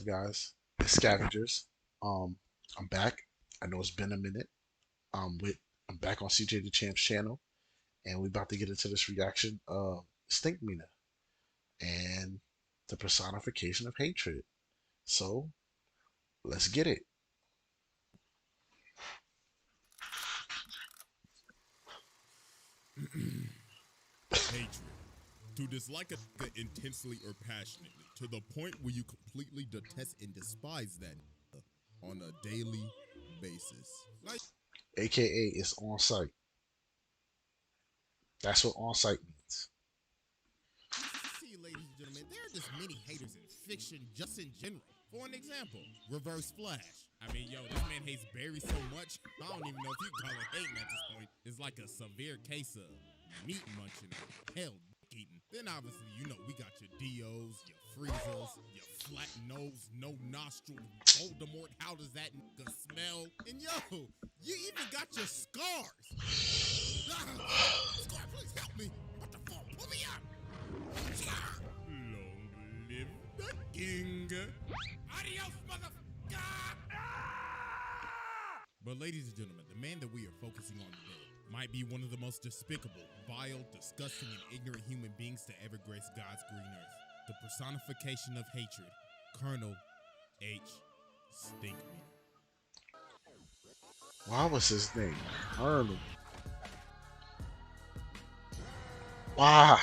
guys? It's Scavengers. I'm back. I know it's been a minute. With I'm back on CjDachamp's channel, and we're about to get into this reaction of Stinkmeaner and the personification of hatred. So let's get it. Hatred. To dislike a nigga intensely or passionately, to the point where you completely detest and despise that nigga on a daily basis. Like, AKA it's on site. That's what on site means. see, ladies and gentlemen, there are just many haters in fiction just in general. For an example, Reverse Flash. I mean, yo, this man hates Barry so much, I don't even know if you can call it hating at this point. It's like a severe case of meat munching or hell eating. Then obviously, you know, we got your Dios, your Freezers, your flat nose, no nostril, Voldemort, how does that nigga smell? And yo, you even got your scars. Scar, please help me. What the fuck? Pull me up. Long live the king. Adios, motherfucker. But ladies and gentlemen, the man that we are focusing on today might be one of the most despicable, vile, disgusting, and ignorant human beings to ever grace God's green earth. The personification of hatred, Colonel H. Stinkmeaner. Why was his name Colonel? Why?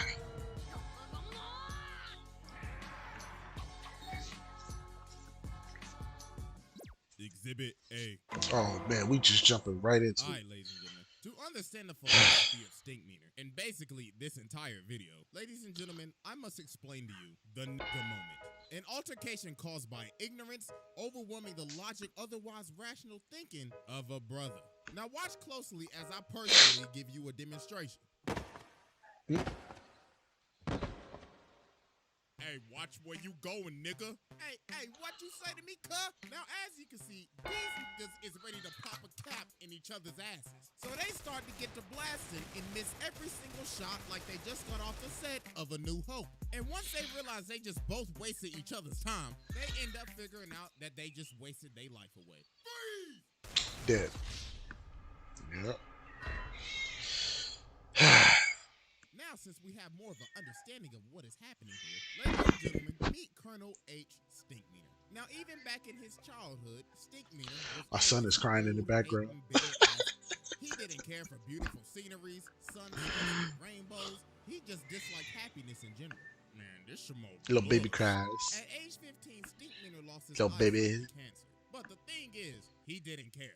Exhibit A. Oh man, we just jumping right into Alright, it. ladies and gentlemen. To understand the philosophy of Stinkmeaner, and basically this entire video, ladies and gentlemen, I must explain to you the nigga moment. An altercation caused by ignorance, overwhelming the logic, otherwise rational thinking of a brother. Now watch closely as I personally give you a demonstration. Hey, watch where you going, nigga. Hey, what you say to me, cuh? Now, as you can see, these niggas is ready to pop a cap in each other's asses. So they start to get to blasting and miss every single shot like they just got off the set of A New Hope. And once they realize they just both wasted each other's time, they end up figuring out that they just wasted their life away. Freeze! Dead. Yep. Now, since we have more of an understanding of what is happening here, ladies and gentlemen, meet Colonel H. Stinkmeaner. Now, even back in his childhood, Stinkmeaner was My son is crying in the background. He didn't care for beautiful sceneries, sunsets, rainbows. He just disliked happiness in general. Man, this Shamo. Little baby cries. At age 15, Stinkmeaner lost his Little baby. cancer. But the thing is, he didn't care.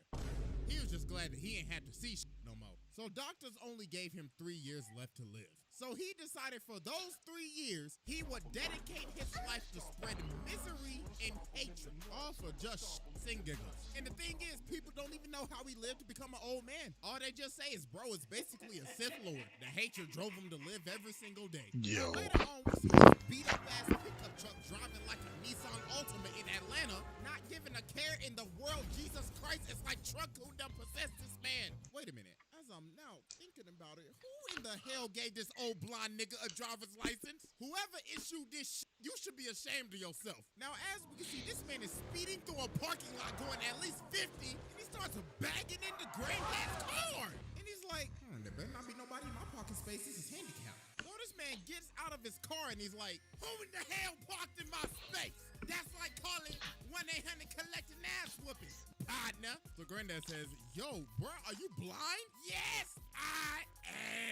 He was just glad that he ain't had to see shit no more. So doctors only gave him 3 years left to live. So he decided for those 3 years, he would dedicate his life to spreading misery and hatred, all for just and giggles. And the thing is, people don't even know how he lived to become an old man. All they just say is, bro, is basically a Sith Lord. The hatred drove him to live every single day. Yo. Later on, we see this beat-up-ass pickup truck driving like a Nissan Altima in Atlanta, not giving a care in the world. Jesus Christ, it's like truck who done possessed this man. Wait a minute. As I'm now thinking about it, who in the hell gave this old blonde nigga a driver's license? Whoever issued this shit, you should be ashamed of yourself. Now, as we can see, this man is speeding through a parking lot going at least 50, and he starts bagging into granddad's car. And he's like, there better not be nobody in my parking space. This is handicapped. So this man gets out of his car and he's like, who in the hell parked in my space? That's like calling 1-800 collecting ass whooping, partner. So granddad says, yo, bro, are you blind? Yes, I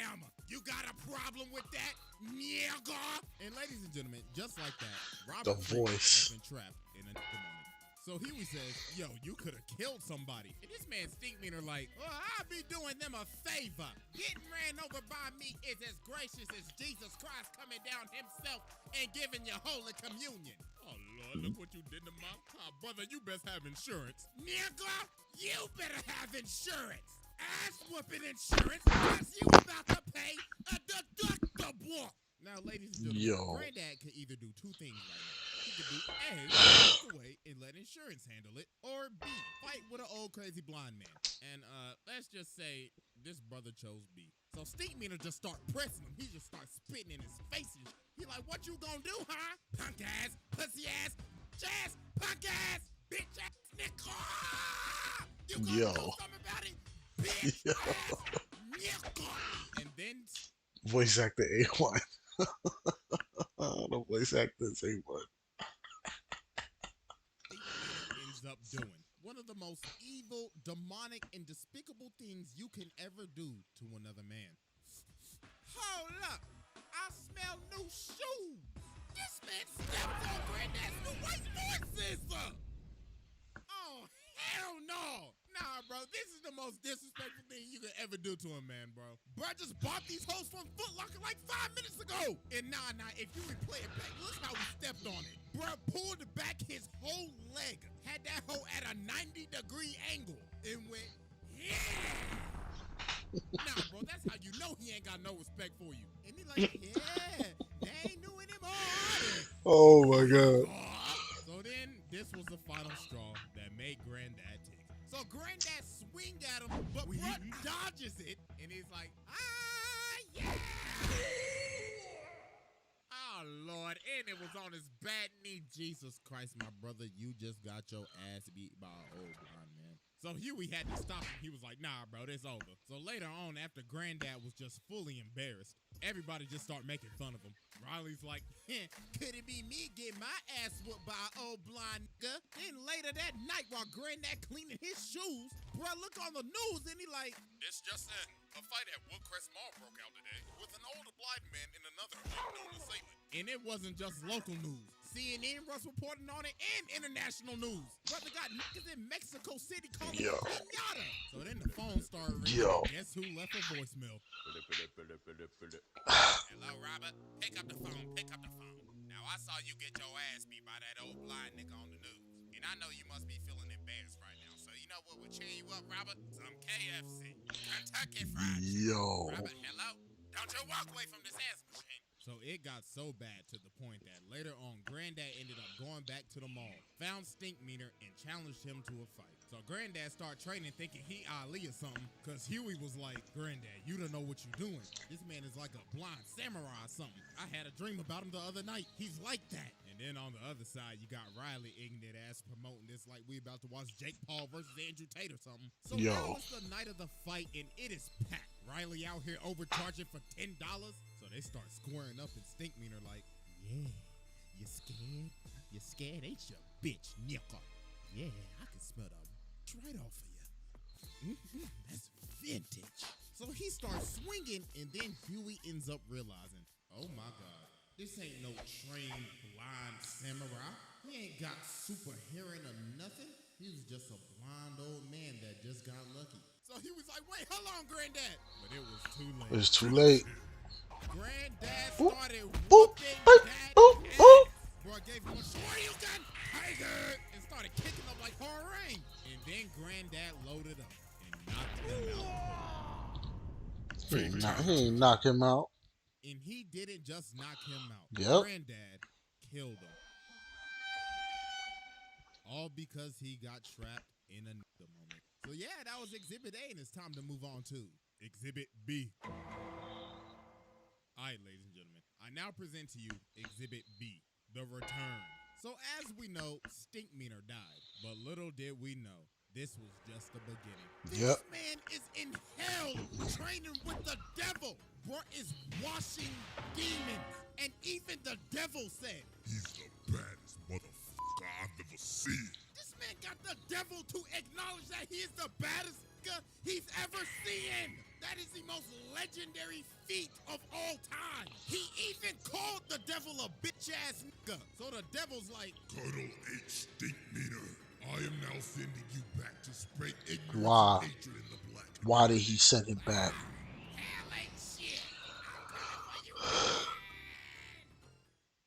am. You got a problem with that, nigga? And ladies and gentlemen, just like that, Robert voice. has been trapped in a moment. So Huey says, yo, you could have killed somebody. And this man Stinkmeaner like, well, I'll be doing them a favor. Getting ran over by me is as gracious as Jesus Christ coming down himself and giving you Holy Communion. Oh, Lord, look what you did to my car. Brother, you best have insurance. Nigga, you better have insurance. Ass whooping insurance, because you about to pay a deductible. Now, ladies and gentlemen, Granddad could either do two things right now. He could do A, walk away and let insurance handle it, or B, fight with an old crazy blind man. And let's just say this brother chose B. So Stinkmeaner just start pressing him. He just starts spitting in his face. He like, what you gonna do, huh? Punk ass, pussy ass, jazz, punk You gonna Yo. do something about it? Bitch Yo. ass nigga. And then Voice actor A1. The voice actor is A1. Stinkmeaner ends up doing one of the most evil, demonic, and despicable things you can ever do to another man. Hold up. I smell new shoes. This man stepped on Granddad's new white forces. Oh, hell no. Nah, bro, this is the most disrespectful thing you could ever do to a man, bro. Bro, I just bought these hoes from Foot Locker like 5 minutes ago. And nah, if you replay it back, look how he stepped on it. Bro, pulled back his whole leg, had that hoe at a 90-degree angle, and went, yeah. Nah, bro, that's how you know he ain't got no respect for you. And he like, yeah, they ain't new anymore. Oh my god. So then, this was the final straw that made Granddad tick. So Granddad swing at him, but bro dodges it, and he's like, yeah. Oh, Lord, and it was on his bad knee. Jesus Christ, my brother, you just got your ass beat by an old blind man. So Huey had to stop him. He was like, nah, bro, this over. So later on, after Granddad was just fully embarrassed, everybody just started making fun of him. Riley's like, could it be me getting my ass whooped by an old blind nigga? Then later that night, while Granddad cleaning his shoes, bro, look on the news, and he like, this just in. A fight at Woodcrest Mall broke out today with an older blind man and another unknown assailant. And it wasn't just local news. CNN was reporting on it and international news. Brother got niggas in Mexico City calling it pinata. So then the phone started ringing. Yo. Guess who left a voicemail? Hello, Robert. Pick up the phone. Pick up the phone. Now, I saw you get your ass beat by that old blind nigga on the news. And I know you must be feeling embarrassed right now. So you know what would cheer you up, Robert? Some KFC. Kentucky Fried Chicken. Yo. Robert, hello? Don't you walk away from this ass machine. So it got so bad to the point that later on, Granddad ended up going back to the mall, found Stinkmeaner, and challenged him to a fight. So Granddad started training thinking he Ali or something, because Huey was like, Granddad, you don't know what you're doing. This man is like a blind samurai or something. I had a dream about him the other night. He's like that. And then on the other side, you got Riley ignorant ass promoting this like we about to watch Jake Paul versus Andrew Tate or something. So now it's the night of the fight, and it is packed. Riley out here overcharging for $10. So they start squaring up, and Stinkmeaner like, yeah, you scared? You scared, ain't you, bitch, nigga? Yeah, I can smell the right off of you. That's vintage. So he starts swinging, and then Huey ends up realizing, oh my God, this ain't no trained blind samurai. He ain't got super hearing or nothing. He was just a blind old man that just got lucky. So he was like, wait, hold on, Granddad. But it was too late. It was too late. Granddad started whooping that ass. Bro, gave him a Shoryuken Tiger and started kicking up like Harain. And then Granddad loaded up and knocked him out. He ain't knock him out. And he didn't just knock him out. Yep. Granddad killed him. All because he got trapped in a moment. So yeah, that was Exhibit A, and it's time to move on to Exhibit B. All right, ladies and gentlemen, I now present to you Exhibit B, The Return. So as we know, Stinkmeaner died, but little did we know, this was just the beginning. This man is in hell, training with the devil. Bro is washing demons, and even the devil said, he's the baddest motherfucker I've ever seen. This man got the devil to acknowledge that he is the baddest nigga he's ever seen. That is the most legendary feat of all time. He even called the devil a bitch-ass nigga. So the devil's like, Colonel H. Stinkmeaner, I am now sending you back to spray ignorance Why? and hatred in the black. Why did he send him back? hell ain't shit. I'm coming for you.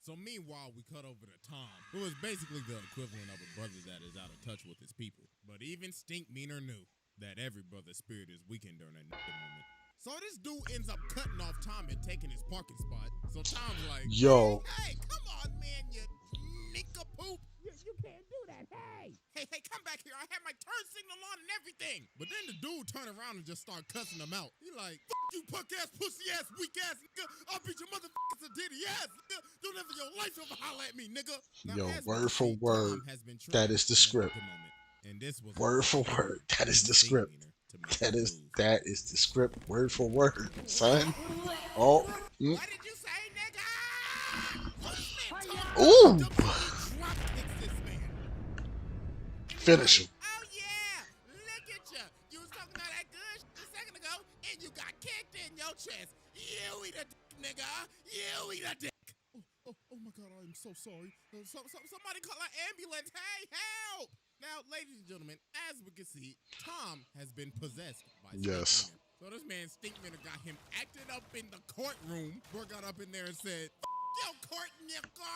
So meanwhile, we cut over to Tom, who is basically the equivalent of a brother that is out of touch with his people. But even Stinkmeaner knew that every brother's spirit is weakened during a moment. So this dude ends up cutting off Tom and taking his parking spot. So Tom's like, Yo. Hey, come on, man, you nincompoop. You can't do that, hey. Hey, come back here. I had my turn signal on and everything. But then the dude turned around and just started cussing him out. He like, fuck you, punk ass, pussy ass, weak ass nigga. I'll beat your motherfuckers to ditty ass, nigga. Don't ever your life ever holler at me, nigga. Now, Yo, as we word for see, word, Tom has been that is the trapped in script. a moment. And this was Word for word. That is the script. Stinkmeaner to make That the is move. that is the script word for word, son. Oh, What did you say, nigga? So this man Tom ooh, WWE drop kicks this man. And he's finish like, him. oh yeah, look at you. You was talking all that good a second ago, and you got kicked in your chest. You eat a dick, nigga. You eat a dick. Oh my God, I'm so sorry. Somebody call an ambulance. Hey, help! Now, ladies and gentlemen, as we can see, Tom has been possessed by Yes. Stinkmeaner. So this man Stinkmeaner got him acting up in the courtroom. Bro got up in there and said, yo, court nigga.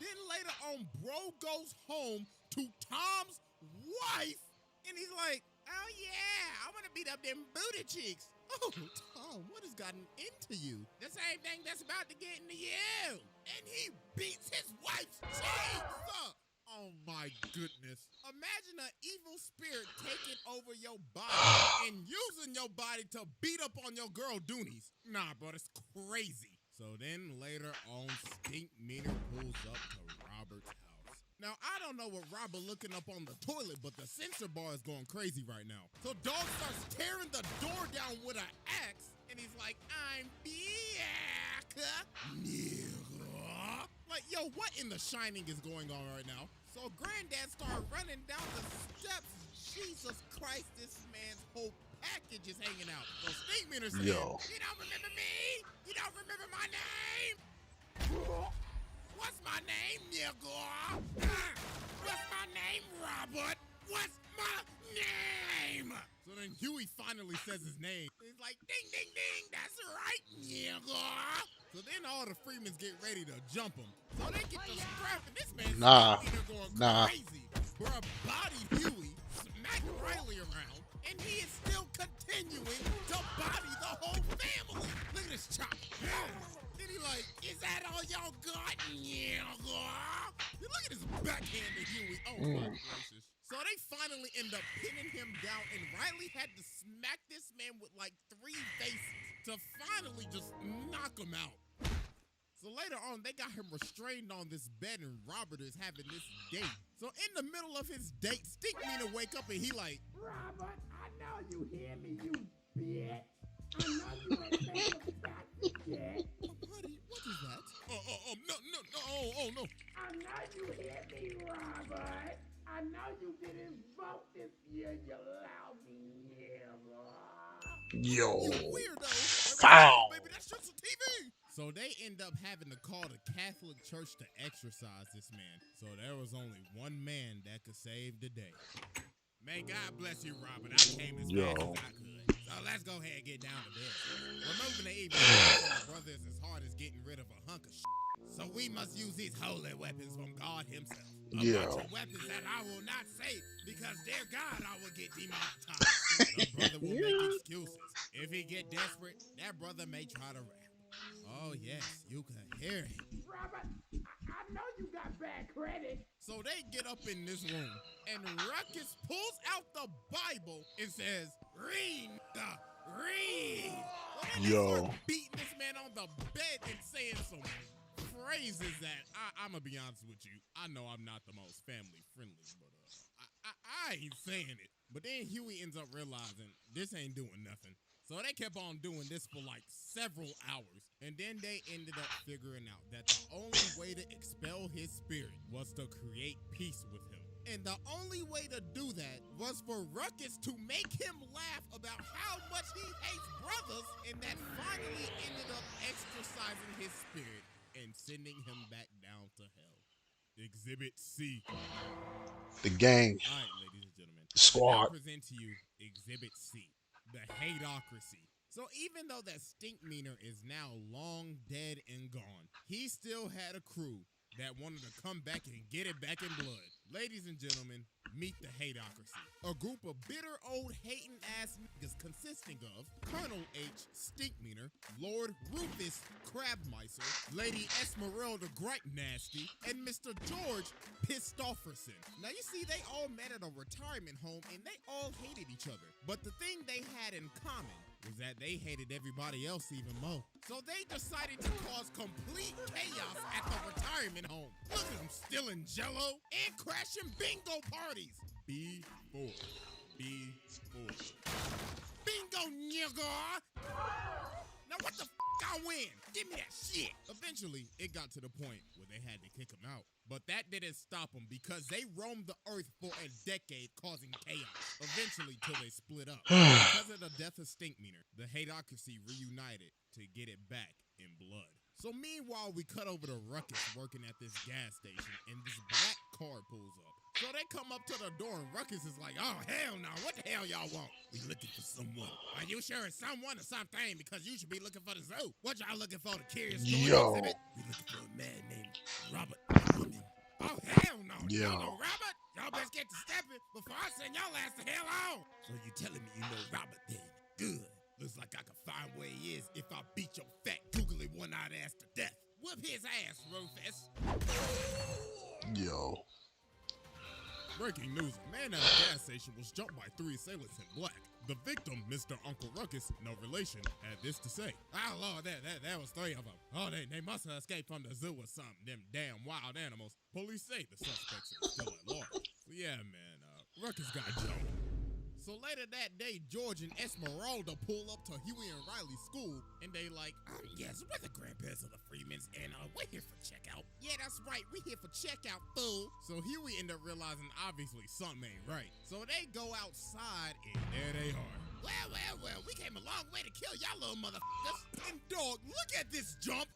Then later on, bro goes home to Tom's wife, and he's like, oh yeah, I want to beat up them booty cheeks. Oh, Tom, what has gotten into you? The same thing that's about to get into you. And he beats his wife's cheeks. Oh my goodness. Imagine an evil spirit taking over your body and using your body to beat up on your girl Doonies. Nah, bro, that's crazy. So then later on, Stinkmeaner pulls up to Robert's house. Now, I don't know what Robert looking up on the toilet, but the sensor bar is going crazy right now. So Dog starts tearing the door down with an axe, and he's like, I'm back, nigga. Like, yo, what in the Shining is going on right now? So Granddad started running down the steps. Jesus Christ, this man's whole package is hanging out. So Stinkmeaner said, Yo. you don't remember me? You don't remember my name? What's my name, nigga? What's my name, Robert? What's my name? So then Huey finally says his name. He's like, ding, ding, ding, that's right, nigga. So then all the Freemans get ready to jump him. So they get the scrap, and this man's going crazy. Bruh, body Huey, smack Riley around, and he is still continuing to body the whole family. Look at this chop. Then he like, is that all y'all got? Yeah. Look at his backhand to Huey. Oh my gracious. So they finally end up pinning him down, and Riley had to smack this man with like 3 faces to finally just knock him out. So later on, they got him restrained on this bed, and Robert is having this date. So in the middle of his date, Stinkmeaner wake up and he like, Robert, I know you hear me, you bitch. I know you ain't made a practice yet. Honey, what is that? No. I know you hear me, Robert. I know you didn't vote this year, you lousy nigga. Yo. You weirdo. Foul. Baby, that's just a TV. So they end up having to call the Catholic Church to exorcise this man. So there was only one man that could save the day. May God bless you, Robert. I came as fast as I could. So let's go ahead and get down to this. Removing the evil from the brother is as hard as getting rid of a hunk of shit. So we must use these holy weapons from God himself. A bunch of weapons that I will not say because dear God, I will get demonetized. The brother will make excuses. If he get desperate, that brother may try to rap. Oh yes, you can hear it. Robert, I know you got bad credit. So they get up in this room, and Ruckus pulls out the Bible and says, read, read. So then they start beating this man on the bed and saying some phrases that I'm gonna be honest with you. I know I'm not the most family friendly, but I ain't saying it. But then Huey ends up realizing this ain't doing nothing. So they kept on doing this for like several hours. And then they ended up figuring out that the only way to expel his spirit was to create peace with him. And the only way to do that was for Ruckus to make him laugh about how much he hates brothers. And that finally ended up exorcising his spirit and sending him back down to hell. Exhibit C. The gang. All right, ladies and gentlemen. Squad. I present to you Exhibit C. The Hateocracy. So even though that Stinkmeaner is now long dead and gone, he still had a crew that wanted to come back and get it back in blood. Ladies and gentlemen, meet the Hateocracy. A group of bitter old hating ass niggas consisting of Colonel H. Stinkmeaner, Lord Rufus Crabmeiser, Lady Esmeralda Gripe Nasty, and Mr. George Pistofferson. Now you see, they all met at a retirement home and they all hated each other. But the thing they had in common was that they hated everybody else even more. So they decided to cause complete chaos at the retirement home. Look at them stealing jello and crashing bingo parties. B4. Bingo, nigga! Now what the I win? Give me that shit. Eventually, it got to the point where they had to kick him out. But that didn't stop them because they roamed the earth for a decade causing chaos. Eventually, till they split up. Because of the death of Stinkmeaner, the Hateocracy reunited to get it back in blood. So meanwhile, we cut over to Ruckus working at this gas station and this black car pulls up. So they come up to the door and Ruckus is like, oh, hell no, what the hell y'all want? We looking for someone. Are you sure it's someone or something? Because you should be looking for the zoo. What y'all looking for, the curious story exhibit? We looking for a man named Robert. Oh, hell no. Y'all know Robert? Y'all best get to stepping before I send y'all ass the hell on. So you telling me you know Robert then? Good. Looks like I can find where he is if I beat your fat, googly one-eyed ass to death. Whip his ass, Rufus. Yo. Breaking news, a man at a gas station was jumped by 3 assailants in black. The victim, Mr. Uncle Ruckus, no relation, had this to say. Oh, Lord, that was 3 of them. Oh, they must have escaped from the zoo or something, them damn wild animals. Police say the suspects are still at large. So yeah, man, Ruckus got jumped. So later that day, George and Esmeralda pull up to Huey and Riley's school, and they like, yes, we're the grandparents of the Freemans, and we're here for checkout. Yeah, that's right, we're here for checkout, fool. So Huey end up realizing, obviously, something ain't right. So they go outside, and there they are. Well, we came a long way to kill y'all little motherfuckers. And dog, look at this jump.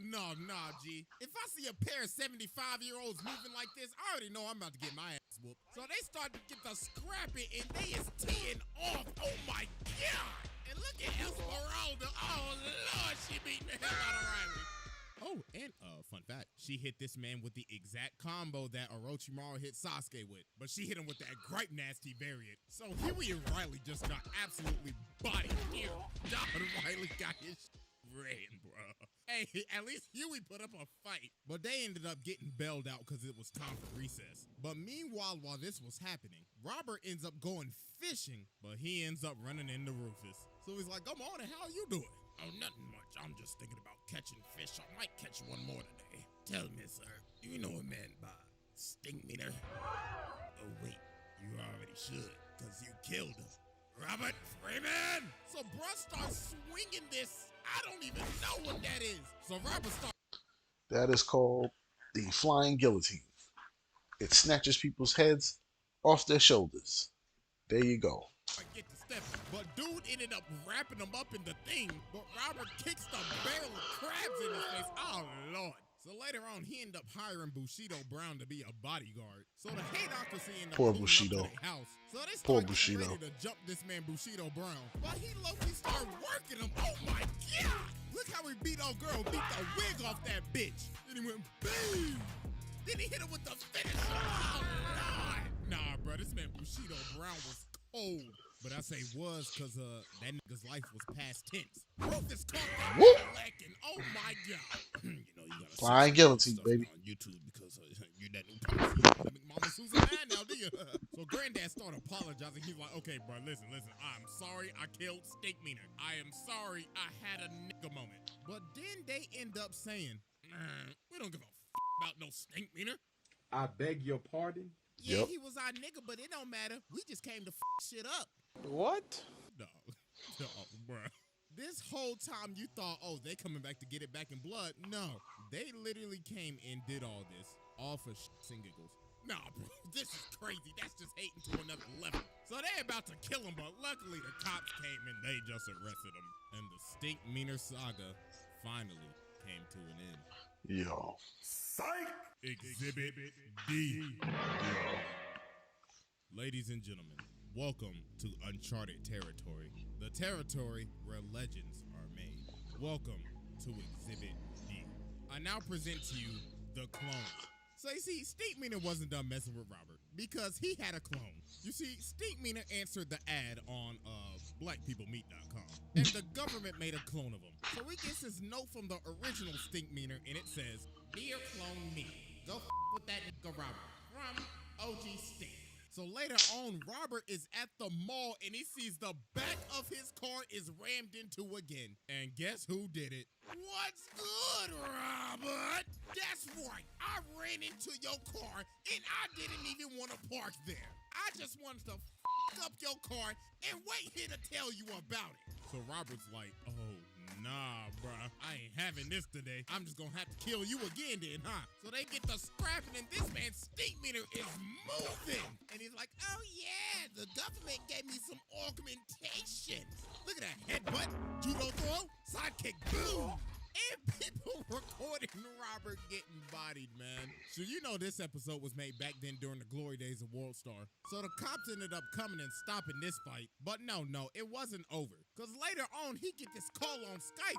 Nah, G. If I see a pair of 75-year-olds moving like this, I already know I'm about to get my ass whooped. So they start to get the scrapping, and they is teeing off. Oh my God. And look at Esmeralda. Oh Lord, she beating the hell out of Riley. Oh, and fun fact, she hit this man with the exact combo that Orochimaru hit Sasuke with, but she hit him with that gripe nasty variant. So Huey and Riley just got absolutely bodied here. Riley got his ran, bro. Hey, at least Huey put up a fight, but they ended up getting bailed out because it was time for recess. But meanwhile, while this was happening, Robert ends up going fishing, but he ends up running into Rufus. So he's like, come on, how are you doing? Oh, nothing much. I'm just thinking about catching fish. I might catch one more today. Tell me, sir, do you know a man by Stinkmeaner? Oh, wait, you already should, because you killed him. Robert Freeman! So bruh starts swinging this. I don't even know what that is. So Robert starts. That is called the flying guillotine. It snatches people's heads off their shoulders. There you go. I get to step, but dude ended up wrapping him up in the thing, but Robert kicks the barrel of crabs in his face. Oh, Lord. So later on, he ended up hiring Bushido Brown to be a bodyguard. So the Hateocracy ended up pulling up to their house. So they started ready to jump this man Bushido Brown. But he low-key started working him. Oh, my God. Look how he beat old girl, beat the wig off that bitch. Then he went, boom. Then he hit him with the finish. Oh, Lord. Nah, bro, this man Bushido Brown was cold. But I say was because that nigga's life was past tense. Rufus caught that leg and oh my God. You know, you gotta flying guillotine, baby. On YouTube because you that new policy. Mama Susan man now, do you? So Granddad started apologizing. He's like, okay, bro, listen. I'm sorry I killed Stinkmeaner. I am sorry I had a nigga moment. But then they end up saying, we don't give a about no Stinkmeaner. I beg your pardon? Yeah, he was our nigga, but it don't matter. We just came to shit up. What? No, bruh. This whole time you thought, oh, they coming back to get it back in blood. No, they literally came and did all this, all for shits and giggles. Nah, bro, this is crazy. That's just hating to another level. So they about to kill him, but luckily the cops came and they just arrested him. And the Stinkmeaner saga finally came to an end. Yo. Psych! Exhibit D. Ladies and gentlemen, welcome to uncharted territory. The territory where legends are made. Welcome to Exhibit D. I now present to you the clone. So you see, Stinkmeaner wasn't done messing with Robert because he had a clone. You see, Stinkmeaner answered the ad on blackpeoplemeet.com and the government made a clone of him. So he gets his note from the original Stinkmeaner and it says, "Dear clone me, go with that nigga Robert from OG Stink." So later later on, Robert is at the mall and he sees the back of his car is rammed into again. And guess who did it? What's good, Robert? That's right. I ran into your car and I didn't even want to park there. I just wanted to up your car and wait here to tell you about it. So Robert's like, oh, nah, bruh. I ain't having this today. I'm just gonna have to kill you again then, huh? So they get to scrapping and this man's Stinkmeaner is moving. And he's like, oh yeah, the government gave me some augmentations. Look at that headbutt, judo throw, sidekick, boom. And people recording Robert getting bodied, man. So you know this episode was made back then during the glory days of World Star. So the cops ended up coming and stopping this fight. But no, it wasn't over. Because later on, he get this call on Skype.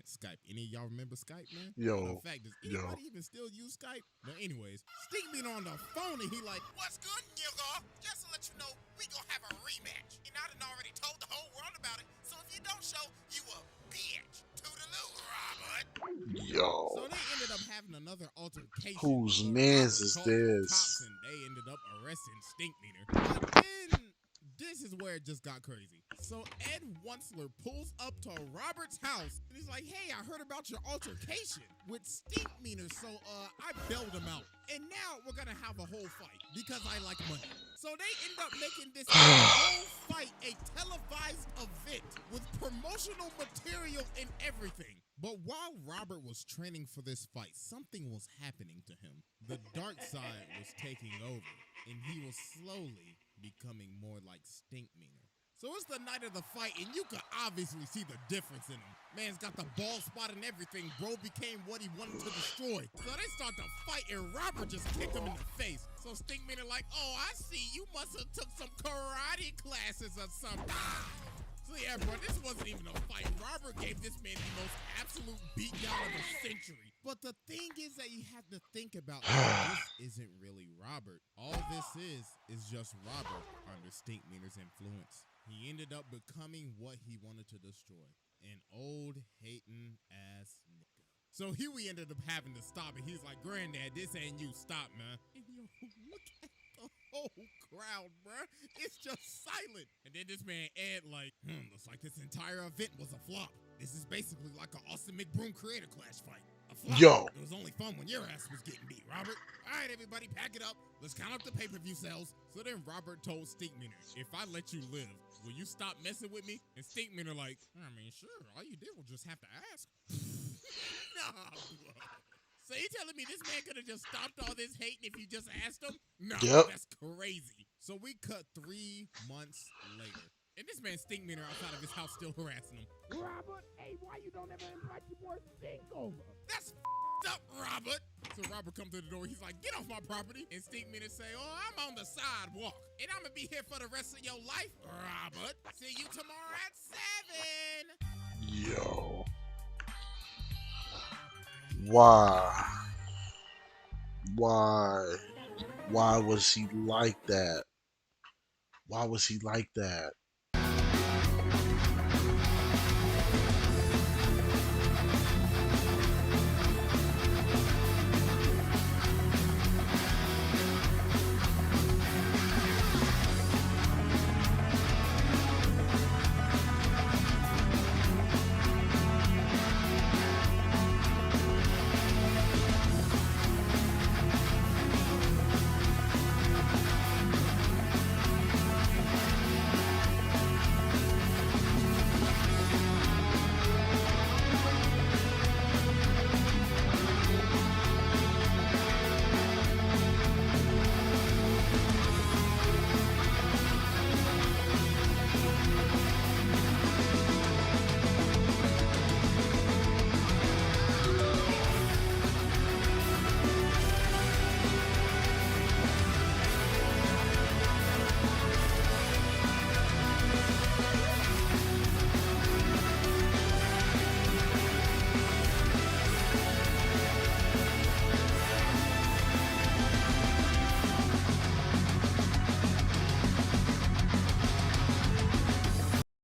Skype. Any of y'all remember Skype, man? Yo. In fact, does anybody even still use Skype? But anyways, Stinkmeaner on the phone and he like, what's good, nigga? Just to let you know, we gonna have a rematch. And I done already told the whole world about it. So if you don't show, you a bitch. Toodaloo, Robert. Yo. So they ended up having another altercation. Whose So mans Robert is called the this? cops and they ended up arresting Stinkmeaner. But then this is where it just got crazy. So Ed Wunsler pulls up to Robert's house and he's like, hey, I heard about your altercation with Stinkmeaner, so I bailed him out. And now we're gonna have a whole fight because I like money. So they end up making this whole fight a televised event with promotional material and everything. But while Robert was training for this fight, something was happening to him. The dark side was taking over, and he was slowly becoming more like Stinkmeaner. So it's the night of the fight, and you can obviously see the difference in him. Man's got the bald spot and everything. Bro became what he wanted to destroy. So they start to fight, and Robert just kicked him in the face. So Stinkmeaner like, oh, I see. You must have took some karate classes or something. So yeah, bro, this wasn't even a fight. Robert gave this man the most absolute beatdown of the century. But the thing is that you have to think about this isn't really Robert. All this is just Robert under Stinkmeaner's influence. He ended up becoming what he wanted to destroy. An old hating ass nigga. So here we ended up having to stop it. He's like, Granddad, this ain't you. Stop, man. And yo, look at the whole crowd, bruh. It's just silent. And then this man Ed like, looks like this entire event was a flop. This is basically like an Austin McBroom Creator Clash fight. A flop. Yo. It was only fun when your ass was getting beat, Robert. All right, everybody, pack it up. Let's count up the pay-per-view sales. So then Robert told Stinkmeaner, if I let you live, will you stop messing with me? And Stinkmeaner like, I mean, sure. All you did was just have to ask. Nah, bro. So you telling me this man could have just stopped all this hating if you just asked him? No, That's crazy. So we cut 3 months later. And this man Stinkmeaner outside of his house still harassing him. Robert, hey, why you don't ever invite your boy Stink over? That's up, Robert. So Robert comes to the door. He's like, get off my property. And Stinkmeaner say, oh, I'm on the sidewalk. And I'm going to be here for the rest of your life, Robert. See you tomorrow at 7. Yo. Why? Why was he like that? Why was he like that?